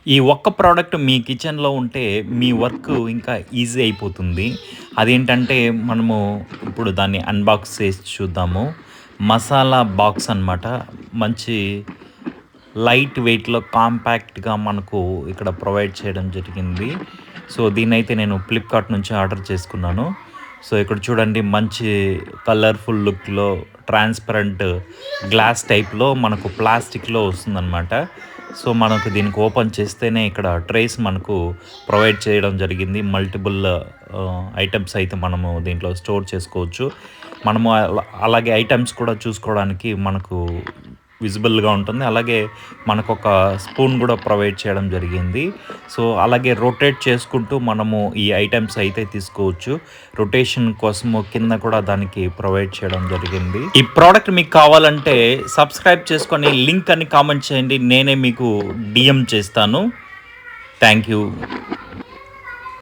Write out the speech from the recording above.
ఈ ఒక్క ప్రోడక్ట్ మీ కిచెన్‌లో ఉంటే మీ వర్క్ ఇంకా ఈజీ అయిపోతుంది. అదేంటంటే మనము ఇప్పుడు దాన్ని అన్బాక్స్ చేసి చూద్దాము. మసాలా బాక్స్ అనమాట. మంచి లైట్ వెయిట్‌లో కాంపాక్ట్‌గా మనకు ఇక్కడ ప్రొవైడ్ చేయడం జరిగింది. సో, దీన్నైతే నేను ఫ్లిప్‌కార్ట్ నుంచి ఆర్డర్ చేసుకున్నాను. సో, ఇక్కడ చూడండి మంచి కలర్‌ఫుల్ లుక్‌లో ట్రాన్స్‌పరెంట్ గ్లాస్ టైప్‌లో మనకు ప్లాస్టిక్‌లో వస్తుందనమాట. సో, మనకు దీనికి ఓపెన్ చేస్తేనే ఇక్కడ ట్రేస్ మనకు ప్రొవైడ్ చేయడం జరిగింది. మల్టిపుల్ ఐటెమ్స్ అయితే మనము దీంట్లో స్టోర్ చేసుకోవచ్చు. మనము అలాగే ఐటెమ్స్ కూడా చూసుకోవడానికి మనకు విజిబుల్‌గా ఉంటుంది. అలాగే మనకొక స్పూన్ గూడా ప్రొవైడ్ చేయడం జరిగింది. సో, అలాగే రొటేట్ చేసుకుంటూ మనము ఈ ఐటెమ్స్ అయితే తీసుకోవచ్చు. రొటేషన్ కోసము కింద కూడా దానికి ప్రొవైడ్ చేయడం జరిగింది. ఈ ప్రోడక్ట్ మీకు కావాలంటే సబ్స్క్రైబ్ చేసుకొని లింక్ అని కామెంట్ చేయండి. నేనే మీకు డీఎం చేస్తాను. Thank you.